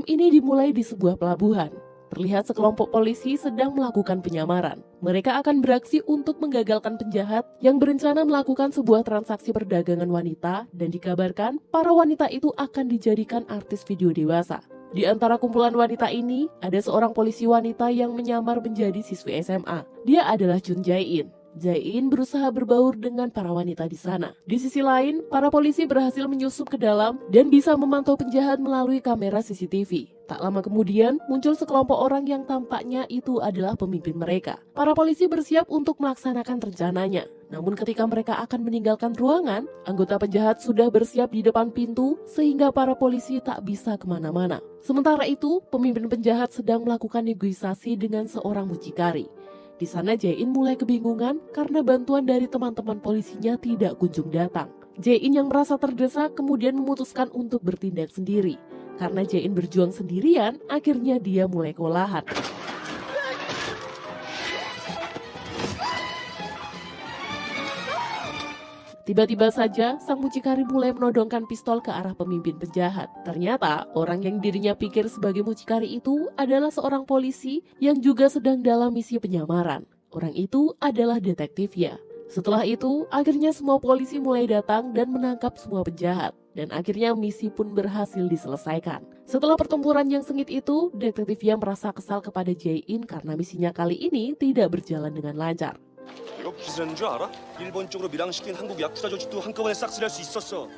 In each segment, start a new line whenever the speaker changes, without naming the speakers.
ini dimulai di sebuah pelabuhan. Terlihat sekelompok polisi sedang melakukan penyamaran. Mereka akan beraksi untuk menggagalkan penjahat yang berencana melakukan sebuah transaksi perdagangan wanita, dan dikabarkan para wanita itu akan dijadikan artis video dewasa. Di antara kumpulan wanita ini, ada seorang polisi wanita yang menyamar menjadi siswi SMA. Dia adalah Jun Jae-in. Jae-in berusaha berbaur dengan para wanita di sana. Di sisi lain, para polisi berhasil menyusup ke dalam dan bisa memantau penjahat melalui kamera CCTV. Tak lama kemudian, muncul sekelompok orang yang tampaknya itu adalah pemimpin mereka. Para polisi bersiap untuk melaksanakan rencananya. Namun ketika mereka akan meninggalkan ruangan, anggota penjahat sudah bersiap di depan pintu sehingga para polisi tak bisa kemana-mana. Sementara itu, pemimpin penjahat sedang melakukan negosiasi dengan seorang mucikari. Di sana Jae-in mulai kebingungan karena bantuan dari teman-teman polisinya tidak kunjung datang. Jae-in yang merasa terdesak kemudian memutuskan untuk bertindak sendiri. Karena Jae-in berjuang sendirian, akhirnya dia mulai kewalahan. Tiba-tiba saja, sang mucikari mulai menodongkan pistol ke arah pemimpin penjahat. Ternyata, orang yang dirinya pikir sebagai mucikari itu adalah seorang polisi yang juga sedang dalam misi penyamaran. Orang itu adalah detektifnya. Setelah itu, akhirnya semua polisi mulai datang dan menangkap semua penjahat. Dan akhirnya misi pun berhasil diselesaikan. Setelah pertempuran yang sengit itu, detektifnya merasa kesal kepada Jae-in karena misinya kali ini tidak berjalan dengan lancar.
이거 기술하는 줄 알아? 일본 쪽으로 밀항시킨 한국 야쿠자 조직도 한꺼번에 싹쓸이할 수 있었어.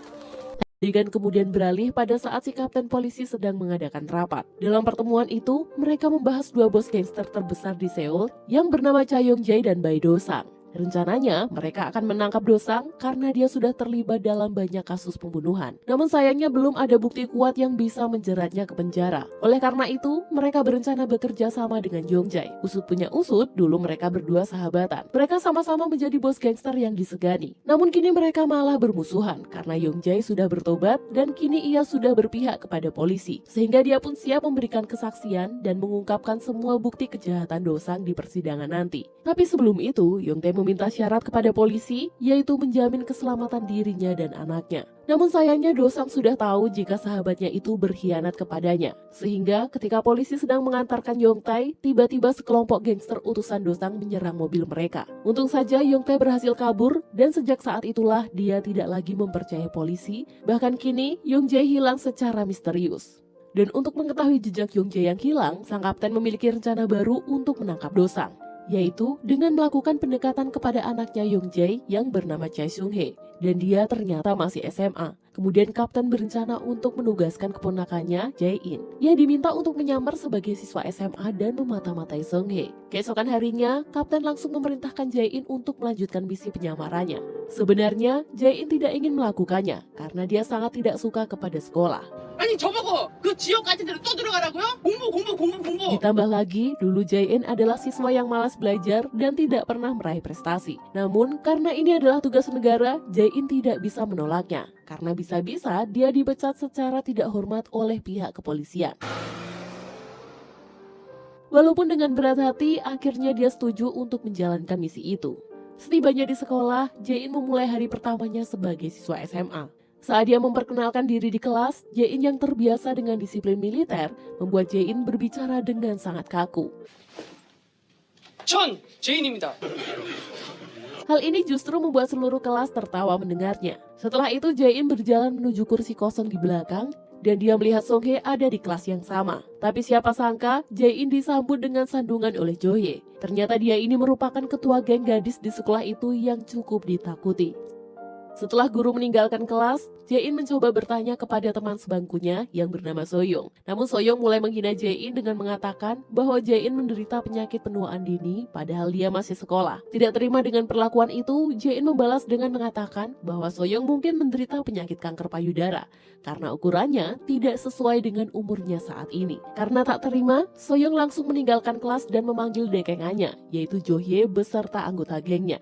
Adegan kemudian beralih pada saat si kapten polisi sedang mengadakan rapat. Dalam pertemuan itu, mereka membahas dua bos gangster terbesar di Seoul yang bernama Cha Yong-jae dan Bae Do-sang. Rencananya, mereka akan menangkap Do-sang karena dia sudah terlibat dalam banyak kasus pembunuhan. Namun sayangnya belum ada bukti kuat yang bisa menjeratnya ke penjara. Oleh karena itu, mereka berencana bekerja sama dengan Yong-jae. Usut punya usut, dulu mereka berdua sahabatan. Mereka sama-sama menjadi bos gangster yang disegani. Namun kini mereka malah bermusuhan karena Yong-jae sudah bertobat dan kini ia sudah berpihak kepada polisi. Sehingga dia pun siap memberikan kesaksian dan mengungkapkan semua bukti kejahatan Do-sang di persidangan nanti. Tapi sebelum itu, Yong-jae meminta syarat kepada polisi, yaitu menjamin keselamatan dirinya dan anaknya. Namun sayangnya Do-sang sudah tahu jika sahabatnya itu berkhianat kepadanya. Sehingga ketika polisi sedang mengantarkan Yong-tae, tiba-tiba sekelompok gangster utusan Do-sang menyerang mobil mereka. Untung saja Yong-tae berhasil kabur, dan sejak saat itulah dia tidak lagi mempercayai polisi. Bahkan kini, Yong-jae hilang secara misterius. Dan untuk mengetahui jejak Yong-jae yang hilang, sang kapten memiliki rencana baru untuk menangkap Do-sang, yaitu dengan melakukan pendekatan kepada anaknya Yong-jae yang bernama Cha Sung-hye, dan dia ternyata masih SMA. Kemudian kapten berencana untuk menugaskan keponakannya, Jae-in. Ia diminta untuk menyamar sebagai siswa SMA dan memata-matai Sung-hye. Keesokan harinya, kapten langsung memerintahkan Jae-in untuk melanjutkan misi penyamarannya. Sebenarnya, Jae-in tidak ingin melakukannya karena dia sangat tidak suka kepada sekolah.
아니 저보고 그 지역 같은 데로 또 들어가라고요? 공부.
Ditambah lagi, dulu Jae-in adalah siswa yang malas belajar dan tidak pernah meraih prestasi. Namun, karena ini adalah tugas negara, Jae-in tidak bisa menolaknya. Karena bisa-bisa dia dipecat secara tidak hormat oleh pihak kepolisian. Walaupun dengan berat hati, akhirnya dia setuju untuk menjalankan misi itu. Setibanya di sekolah, Jae-in memulai hari pertamanya sebagai siswa SMA. Saat dia memperkenalkan diri di kelas, Jae-in yang terbiasa dengan disiplin militer membuat Jae-in berbicara dengan sangat kaku.
전 제인입니다.
Hal ini justru membuat seluruh kelas tertawa mendengarnya. Setelah itu Jae-in berjalan menuju kursi kosong di belakang dan dia melihat Sung-hye ada di kelas yang sama. Tapi siapa sangka Jae-in disambut dengan sandungan oleh Jo-hye. Ternyata dia ini merupakan ketua geng gadis di sekolah itu yang cukup ditakuti. Setelah guru meninggalkan kelas, Jae-in mencoba bertanya kepada teman sebangkunya yang bernama Soyoung. Namun Soyoung mulai menghina Jae-in dengan mengatakan bahwa Jae-in menderita penyakit penuaan dini padahal dia masih sekolah. Tidak terima dengan perlakuan itu, Jae-in membalas dengan mengatakan bahwa Soyoung mungkin menderita penyakit kanker payudara karena ukurannya tidak sesuai dengan umurnya saat ini. Karena tak terima, Soyoung langsung meninggalkan kelas dan memanggil dekengannya, yaitu Jo-hye beserta anggota gengnya.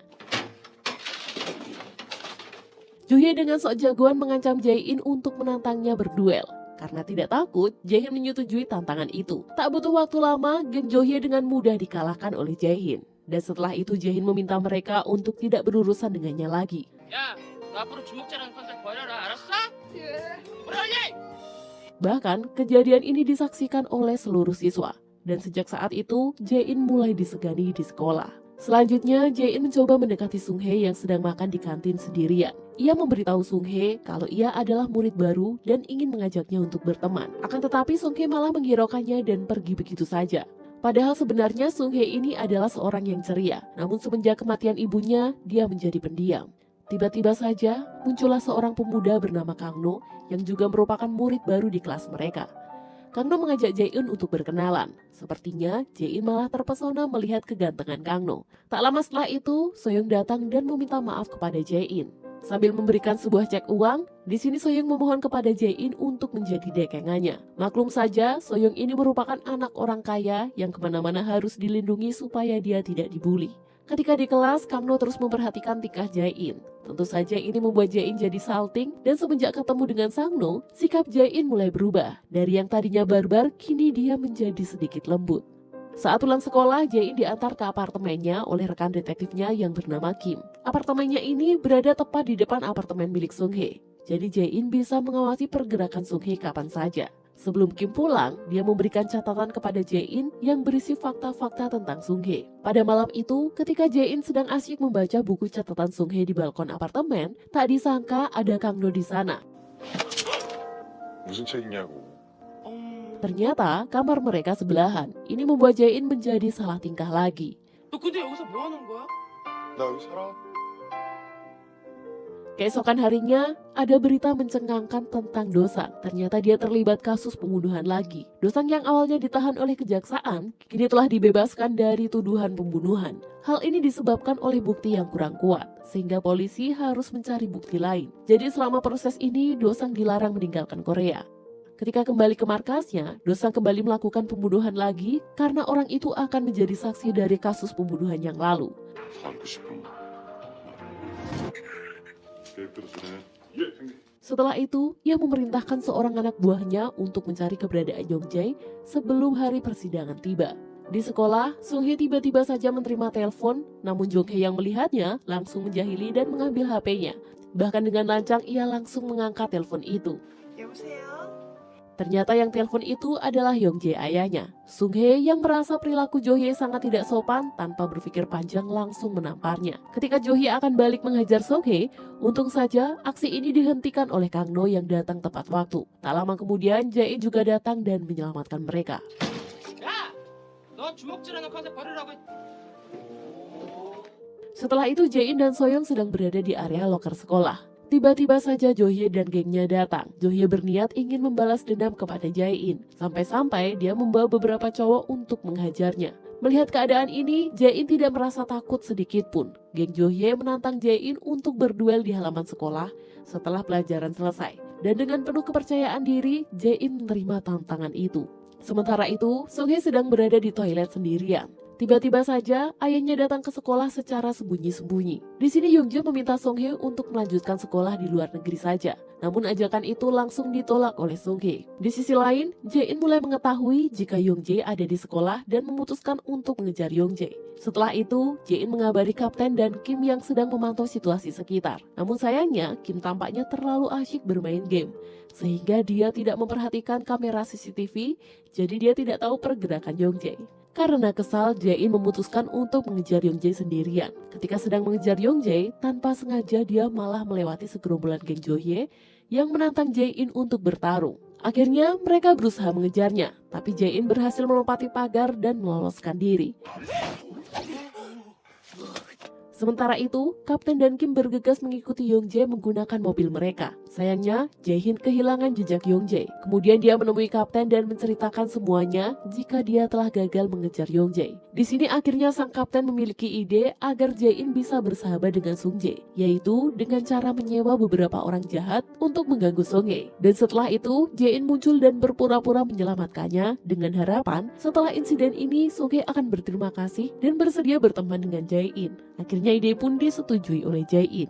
Jo-hye dengan sok jagoan mengancam Jae-in untuk menantangnya berduel. Karena tidak takut, Jae-in menyetujui tantangan itu. Tak butuh waktu lama, geng Jo-hye dengan mudah dikalahkan oleh Jae-in. Dan setelah itu Jae-in meminta mereka untuk tidak berurusan dengannya lagi.
야, 너 앞으로 주먹자랑 컨셉 버려라, 알았어? 예. 뭐라니?
Bahkan, kejadian ini disaksikan oleh seluruh siswa. Dan sejak saat itu, Jae-in mulai disegani di sekolah. Selanjutnya, Jae-in mencoba mendekati Sung-hye yang sedang makan di kantin sendirian. Ia memberitahu Sung-hye kalau ia adalah murid baru dan ingin mengajaknya untuk berteman. Akan tetapi Sung-hye malah menghiraukannya dan pergi begitu saja. Padahal sebenarnya Sung-hye ini adalah seorang yang ceria. Namun semenjak kematian ibunya, dia menjadi pendiam. Tiba-tiba saja muncullah seorang pemuda bernama Kang-no yang juga merupakan murid baru di kelas mereka. Kang-no mengajak Jae-in untuk berkenalan. Sepertinya Jae-in malah terpesona melihat kegantengan Kang-no. Tak lama setelah itu, Soyoung datang dan meminta maaf kepada Jae-in. Sambil memberikan sebuah cek uang, di sini Soyoung memohon kepada Jae-in untuk menjadi dekengannya. Maklum saja, Soyoung ini merupakan anak orang kaya yang kemana-mana harus dilindungi supaya dia tidak dibully. Ketika di kelas, Kang-no terus memperhatikan tingkah Jae-in. Tentu saja ini membuat Jae-in jadi salting, dan semenjak ketemu dengan Sang-no, sikap Jae-in mulai berubah. Dari yang tadinya barbar, kini dia menjadi sedikit lembut. Saat pulang sekolah, Jae-in diantar ke apartemennya oleh rekan detektifnya yang bernama Kim. Apartemennya ini berada tepat di depan apartemen milik Sung-hye. Jadi Jae-in bisa mengawasi pergerakan Sung-hye kapan saja. Sebelum Kim pulang, dia memberikan catatan kepada Jae-in yang berisi fakta-fakta tentang Sung-hye. Pada malam itu, ketika Jae-in sedang asyik membaca buku catatan Sung-hye di balkon apartemen, tak disangka ada Kang-no di sana.
무슨 책이냐고.
Ternyata kamar mereka sebelahan. Ini membuat Jae-in menjadi salah tingkah lagi.
너 근데 여기서 뭐 하는 거야?
나 여기 살아.
Keesokan harinya, ada berita mencengangkan tentang Dosang. Ternyata dia terlibat kasus pembunuhan lagi. Dosang yang awalnya ditahan oleh kejaksaan, kini telah dibebaskan dari tuduhan pembunuhan. Hal ini disebabkan oleh bukti yang kurang kuat, sehingga polisi harus mencari bukti lain. Jadi selama proses ini, Dosang dilarang meninggalkan Korea. Ketika kembali ke markasnya, Dosang kembali melakukan pembunuhan lagi karena orang itu akan menjadi saksi dari kasus pembunuhan yang lalu.
살고 싶은 거.
Setelah itu, ia memerintahkan seorang anak buahnya untuk mencari keberadaan Yongjae sebelum hari persidangan tiba. Di sekolah, Sung-hye tiba-tiba saja menerima telepon, namun Jong-hye yang melihatnya langsung menjahili dan mengambil HP-nya. Bahkan dengan lancang ia langsung mengangkat telepon itu.
여보세요?
Ternyata yang telepon itu adalah Yongjae ayahnya. Sung-hye yang merasa perilaku Jo-hye sangat tidak sopan tanpa berpikir panjang langsung menamparnya. Ketika Jo-hye akan balik menghajar Sung-hye, untung saja aksi ini dihentikan oleh Kang-no yang datang tepat waktu. Tak lama kemudian Jae juga datang dan menyelamatkan mereka.
야! 너 주먹질하는 컨셉 버리라고.
Setelah itu Jae-in dan Soyoung sedang berada di area loker sekolah. Tiba-tiba saja Jo-hye dan gengnya datang. Jo-hye berniat ingin membalas dendam kepada Jae-in. Sampai-sampai dia membawa beberapa cowok untuk menghajarnya. Melihat keadaan ini, Jae-in tidak merasa takut sedikit pun. Geng Jo-hye menantang Jae-in untuk berduel di halaman sekolah setelah pelajaran selesai. Dan dengan penuh kepercayaan diri, Jae-in menerima tantangan itu. Sementara itu, Sung-hye sedang berada di toilet sendirian. Tiba-tiba saja ayahnya datang ke sekolah secara sembunyi-sembunyi. Di sini Yoongjun meminta Sung-hye untuk melanjutkan sekolah di luar negeri saja. Namun ajakan itu langsung ditolak oleh Sung-hye. Di sisi lain, Jae-in mulai mengetahui jika Youngjae ada di sekolah dan memutuskan untuk mengejar Youngjae. Setelah itu, Jae-in mengabari Kapten dan Kim yang sedang memantau situasi sekitar. Namun sayangnya, Kim tampaknya terlalu asyik bermain game, sehingga dia tidak memperhatikan kamera CCTV, jadi dia tidak tahu pergerakan Youngjae. Karena kesal, Jae-in memutuskan untuk mengejar Youngjae sendirian. Ketika sedang mengejar Youngjae, tanpa sengaja dia malah melewati segerombolan geng Jo-hye yang menantang Jae-in untuk bertarung. Akhirnya mereka berusaha mengejarnya, tapi Jae-in berhasil melompati pagar dan meloloskan diri. Sementara itu, Kapten dan Kim bergegas mengikuti Youngjae menggunakan mobil mereka. Sayangnya, Jae-in kehilangan jejak Youngjae. Kemudian dia menemui Kapten dan menceritakan semuanya jika dia telah gagal mengejar Youngjae. Di sini akhirnya sang Kapten memiliki ide agar Jae-in bisa bersahabat dengan Sung-jae, yaitu dengan cara menyewa beberapa orang jahat untuk mengganggu Sung-hye. Dan setelah itu, Jae-in muncul dan berpura-pura menyelamatkannya dengan harapan setelah insiden ini Sung-hye akan berterima kasih dan bersedia berteman dengan Jae-in. Akhirnya ide pun disetujui oleh Jae-in.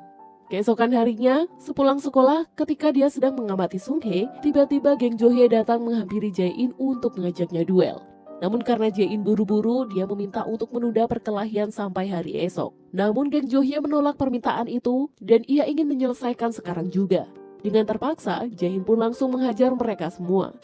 Keesokan harinya, sepulang sekolah, ketika dia sedang mengamati Sung-hye, tiba-tiba geng Jo-hye datang menghampiri Jae-in untuk mengajaknya duel. Namun karena Jae-in buru-buru, dia meminta untuk menunda perkelahian sampai hari esok. Namun geng Jo-hye menolak permintaan itu dan ia ingin menyelesaikan sekarang juga. Dengan terpaksa, Jae-in pun langsung menghajar mereka semua.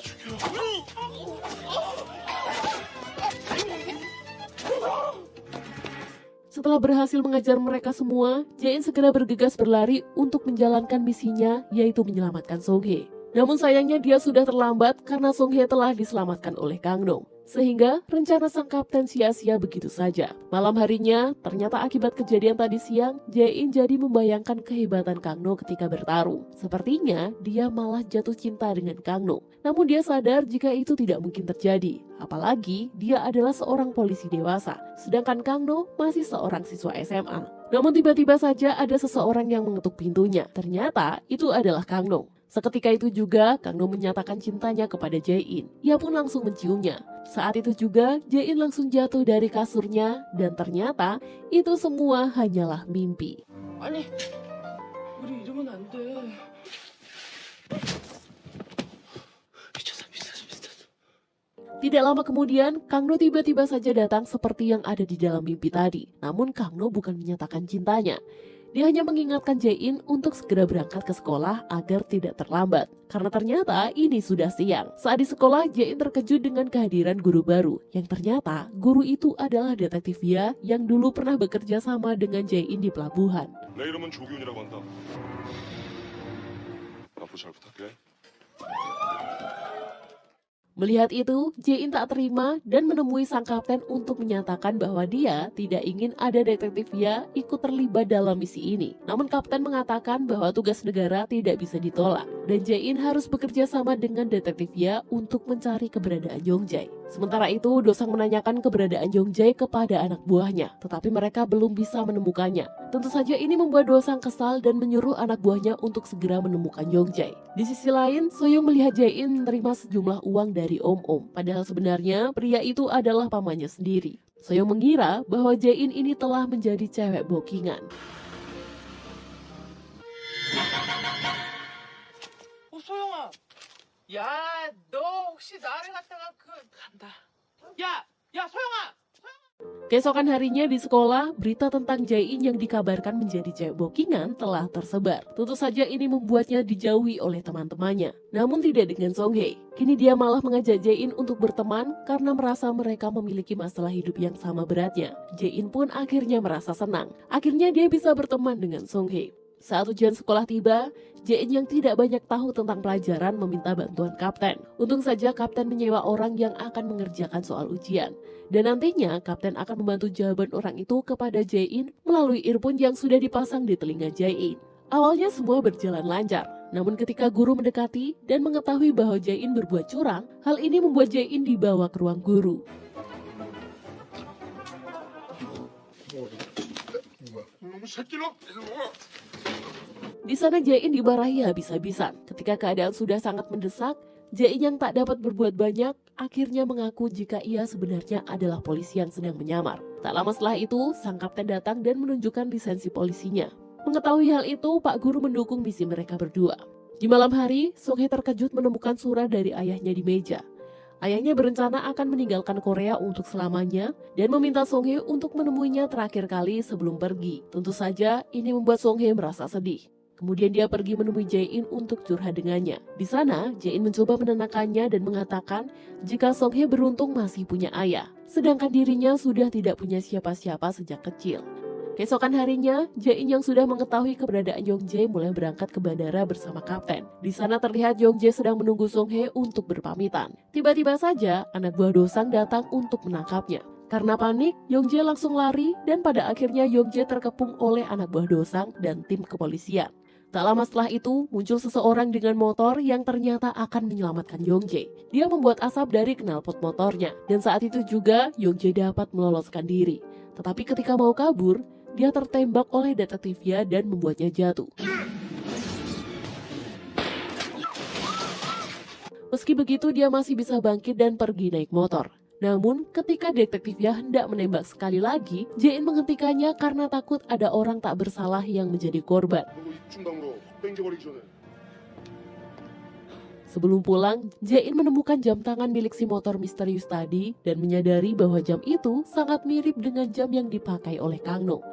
Setelah berhasil mengejar mereka semua, Jae-in segera bergegas berlari untuk menjalankan misinya, yaitu menyelamatkan Song-hye. Namun sayangnya dia sudah terlambat karena Song-hye telah diselamatkan oleh Kang No. Sehingga rencana sang kapten sia-sia begitu saja. Malam harinya, ternyata akibat kejadian tadi siang, Jae-in jadi membayangkan kehebatan Kang No ketika bertarung. Sepertinya dia malah jatuh cinta dengan Kang No. Namun dia sadar jika itu tidak mungkin terjadi. Apalagi dia adalah seorang polisi dewasa, sedangkan Kang No masih seorang siswa SMA. Namun tiba-tiba saja ada seseorang yang mengetuk pintunya. Ternyata itu adalah Kang No. Seketika itu juga, Kang No menyatakan cintanya kepada Jae-in. Ia pun langsung menciumnya. Saat itu juga, Jae-in langsung jatuh dari kasurnya, dan ternyata itu semua hanyalah mimpi.
아니, 우리 이러면 안 돼. 미쳤어.
Tidak lama kemudian, Kang No tiba-tiba saja datang seperti yang ada di dalam mimpi tadi. Namun Kang No bukan menyatakan cintanya. Dia hanya mengingatkan Jae-in untuk segera berangkat ke sekolah agar tidak terlambat. Karena ternyata ini sudah siang. Saat di sekolah, Jae-in terkejut dengan kehadiran guru baru. Yang ternyata guru itu adalah detektif Ya yang dulu pernah bekerja sama dengan Jae-in di pelabuhan.
내 이름은 조기훈이라고 한다. 앞으로 잘 부탁해.
Melihat itu, Jae-in tak terima dan menemui sang kapten untuk menyatakan bahwa dia tidak ingin ada detektif Ya ikut terlibat dalam misi ini. Namun kapten mengatakan bahwa tugas negara tidak bisa ditolak dan Jae-in harus bekerja sama dengan detektif Ya untuk mencari keberadaan Yongjae. Sementara itu, Dosang menanyakan keberadaan Yongjae kepada anak buahnya, tetapi mereka belum bisa menemukannya. Tentu saja ini membuat Dosang kesal dan menyuruh anak buahnya untuk segera menemukan Yongjae. Di sisi lain, Soyoung melihat Jae-in menerima sejumlah uang dari Om-om, padahal sebenarnya pria itu adalah pamannya sendiri. Soyoung mengira bahwa Jae-in ini telah menjadi cewek bookingan.
소영아. 야, 너 혹시 나를 갖다가 간다. 야, 소영아.
Keesokan harinya di sekolah, berita tentang Jae-in yang dikabarkan menjadi cewek bookingan telah tersebar. Tentu saja ini membuatnya dijauhi oleh teman-temannya. Namun tidak dengan Song-hye. Kini dia malah mengajak Jae-in untuk berteman karena merasa mereka memiliki masalah hidup yang sama beratnya. Jae-in pun akhirnya merasa senang. Akhirnya dia bisa berteman dengan Song-hye. Saat ujian sekolah tiba, Jae-in yang tidak banyak tahu tentang pelajaran meminta bantuan kapten. Untung saja kapten menyewa orang yang akan mengerjakan soal ujian. Dan nantinya kapten akan membantu jawaban orang itu kepada Jae-in melalui earphone yang sudah dipasang di telinga Jae-in. Awalnya semua berjalan lancar. Namun ketika guru mendekati dan mengetahui bahwa Jae-in berbuat curang, hal ini membuat Jae-in dibawa ke ruang guru. Di sana Jae-in dimarahi habis-habisan. Ketika keadaan sudah sangat mendesak, Jae-in yang tak dapat berbuat banyak akhirnya mengaku jika ia sebenarnya adalah polisi yang sedang menyamar. Tak lama setelah itu, sang kapten datang dan menunjukkan lisensi polisinya. Mengetahui hal itu, Pak Guru mendukung misi mereka berdua. Di malam hari, Song-hye terkejut menemukan surat dari ayahnya di meja. Ayahnya berencana akan meninggalkan Korea untuk selamanya dan meminta Song-hye untuk menemuinya terakhir kali sebelum pergi. Tentu saja, ini membuat Song-hye merasa sedih. Kemudian dia pergi menemui Jae-in untuk curhat dengannya. Di sana, Jae-in mencoba menenangkannya dan mengatakan jika Song-hye beruntung masih punya ayah, sedangkan dirinya sudah tidak punya siapa-siapa sejak kecil. Keesokan harinya, Jae-in yang sudah mengetahui keberadaan Yongjae mulai berangkat ke bandara bersama kapten. Di sana terlihat Yongjae sedang menunggu Song-hye untuk berpamitan. Tiba-tiba saja, anak buah Dosang datang untuk menangkapnya. Karena panik, Yongjae langsung lari dan pada akhirnya Yongjae terkepung oleh anak buah Dosang dan tim kepolisian. Tak lama setelah itu, muncul seseorang dengan motor yang ternyata akan menyelamatkan Yongjae. Dia membuat asap dari knalpot motornya, dan saat itu juga Yongjae dapat meloloskan diri. Tetapi ketika mau kabur, dia tertembak oleh detektif Ya dan membuatnya jatuh. Meski begitu, dia masih bisa bangkit dan pergi naik motor. Namun, ketika detektif Ya hendak menembak sekali lagi, Jae-in menghentikannya karena takut ada orang tak bersalah yang menjadi korban. Sebelum pulang, Jae-in menemukan jam tangan milik si motor misterius tadi dan menyadari bahwa jam itu sangat mirip dengan jam yang dipakai oleh Kang No.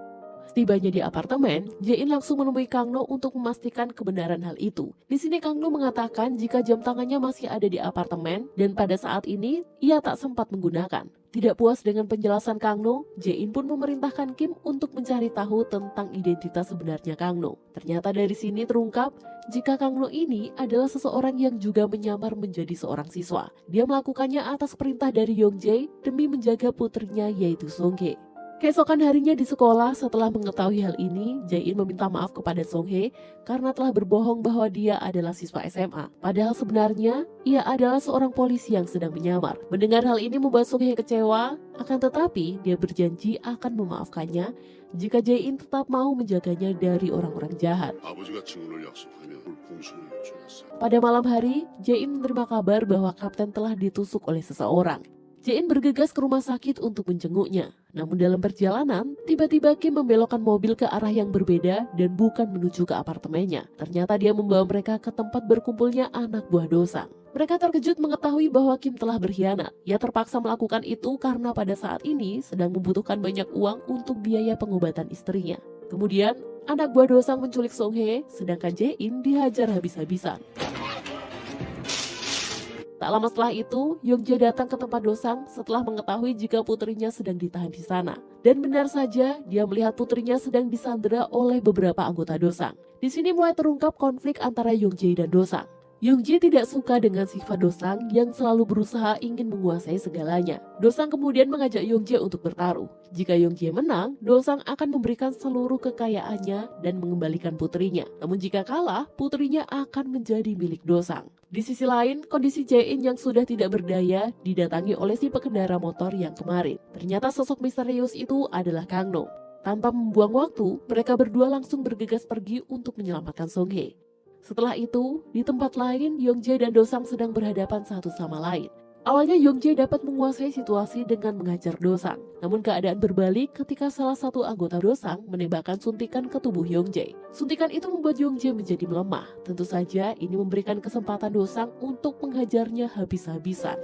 Setibanya di apartemen, Jae-in langsung menemui Kang No untuk memastikan kebenaran hal itu. Di sini Kang No mengatakan jika jam tangannya masih ada di apartemen dan pada saat ini ia tak sempat menggunakan. Tidak puas dengan penjelasan Kang No, Jae-in pun memerintahkan Kim untuk mencari tahu tentang identitas sebenarnya Kang No. Ternyata dari sini terungkap jika Kang No ini adalah seseorang yang juga menyamar menjadi seorang siswa. Dia melakukannya atas perintah dari Yong-jae demi menjaga putrinya yaitu Song-hye. Keesokan harinya di sekolah, setelah mengetahui hal ini, Jae-in meminta maaf kepada Song-hye karena telah berbohong bahwa dia adalah siswa SMA. Padahal sebenarnya, ia adalah seorang polisi yang sedang menyamar. Mendengar hal ini membuat Song-hye kecewa, akan tetapi dia berjanji akan memaafkannya jika Jae-in tetap mau menjaganya dari orang-orang jahat.
아버지가 증언을 약속하면 공수를 요청했어요.
Pada malam hari, Jae-in menerima kabar bahwa kapten telah ditusuk oleh seseorang. Jae-in bergegas ke rumah sakit untuk menjenguknya. Namun dalam perjalanan, tiba-tiba Kim membelokkan mobil ke arah yang berbeda dan bukan menuju ke apartemennya. Ternyata dia membawa mereka ke tempat berkumpulnya anak buah Dosang. Mereka terkejut mengetahui bahwa Kim telah berkhianat. Ia terpaksa melakukan itu karena pada saat ini sedang membutuhkan banyak uang untuk biaya pengobatan istrinya. Kemudian, anak buah Dosang menculik Song-hye, sedangkan Jae-in dihajar habis-habisan. Tak lama setelah itu, Yong-jae datang ke tempat Dosang setelah mengetahui jika putrinya sedang ditahan di sana. Dan benar saja, dia melihat putrinya sedang disandera oleh beberapa anggota Dosang. Di sini mulai terungkap konflik antara Yong-jae dan Dosang. Yong-jae tidak suka dengan sifat Dosang yang selalu berusaha ingin menguasai segalanya. Dosang kemudian mengajak Yong-jae untuk bertaruh. Jika Yong-jae menang, Dosang akan memberikan seluruh kekayaannya dan mengembalikan putrinya. Namun jika kalah, putrinya akan menjadi milik Dosang. Di sisi lain, kondisi Jae-in yang sudah tidak berdaya didatangi oleh si pengendara motor yang kemarin. Ternyata sosok misterius itu adalah Kang No. Tanpa membuang waktu, mereka berdua langsung bergegas pergi untuk menyelamatkan Song-hye. Setelah itu, di tempat lain, Yong-jae dan Dosang sedang berhadapan satu sama lain. Awalnya Yong-jae dapat menguasai situasi dengan menghajar Dosang. Namun keadaan berbalik ketika salah satu anggota Dosang menembakkan suntikan ke tubuh Yong-jae. Suntikan itu membuat Yong-jae menjadi melemah. Tentu saja ini memberikan kesempatan Dosang untuk menghajarnya habis-habisan.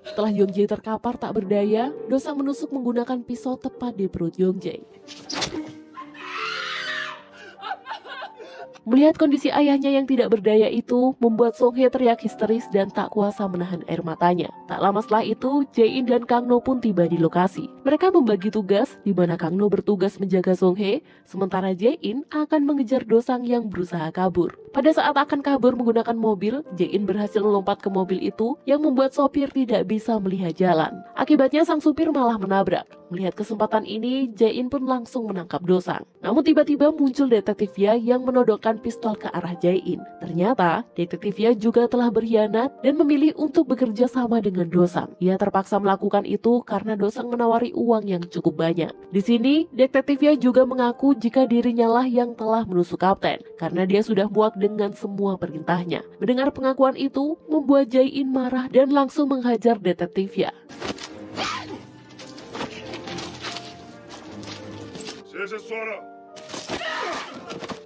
Setelah Yong-jae terkapar tak berdaya, Dosang menusuk menggunakan pisau tepat di perut Yong-jae. Melihat kondisi ayahnya yang tidak berdaya itu, membuat Song-hye teriak histeris dan tak kuasa menahan air matanya. Tak lama setelah itu, Jae-in dan Kang No pun tiba di lokasi. Mereka membagi tugas, di mana Kang No bertugas menjaga Song-hye, sementara Jae-in akan mengejar Dosang yang berusaha kabur. Pada saat akan kabur menggunakan mobil, Jae-in berhasil melompat ke mobil itu yang membuat sopir tidak bisa melihat jalan. Akibatnya sang supir malah menabrak. Melihat kesempatan ini, Jae-in pun langsung menangkap Dosang. Namun tiba-tiba muncul detektif Ya yang menodongkan pistol ke arah Jae-in. Ternyata, detektif Ya juga telah berkhianat dan memilih untuk bekerja sama dengan Dosang. Ia terpaksa melakukan itu karena Dosang menawari uang yang cukup banyak. Di sini, detektif Ya juga mengaku jika dirinya lah yang telah menusuk kapten, karena dia sudah muak dengan semua perintahnya. Mendengar pengakuan itu, membuat Jae-in marah dan langsung menghajar detektif Ya.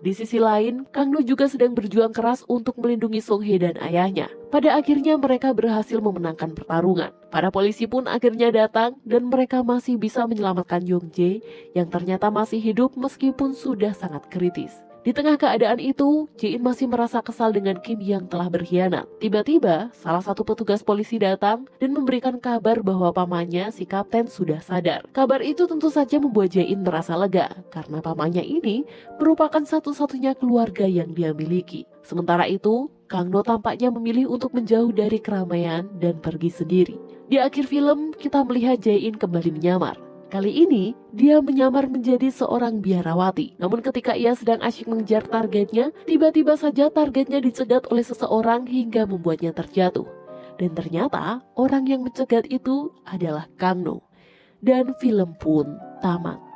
Di sisi lain, Kang No juga sedang berjuang keras untuk melindungi Song-hye dan ayahnya. Pada akhirnya mereka berhasil memenangkan pertarungan. Para polisi pun akhirnya datang dan mereka masih bisa menyelamatkan Yong-jae yang ternyata masih hidup meskipun sudah sangat kritis. Di tengah keadaan itu, Jae-in masih merasa kesal dengan Kim yang telah berkhianat. Tiba-tiba, salah satu petugas polisi datang dan memberikan kabar bahwa pamannya, si kapten, sudah sadar. Kabar itu tentu saja membuat Jae-in merasa lega, karena pamannya ini merupakan satu-satunya keluarga yang dia miliki. Sementara itu, Kang No tampaknya memilih untuk menjauh dari keramaian dan pergi sendiri. Di akhir film, kita melihat Jae-in kembali menyamar. Kali ini, dia menyamar menjadi seorang biarawati. Namun ketika ia sedang asyik mengejar targetnya, tiba-tiba saja targetnya dicegat oleh seseorang hingga membuatnya terjatuh. Dan ternyata, orang yang mencegat itu adalah Kang No. Dan film pun tamat.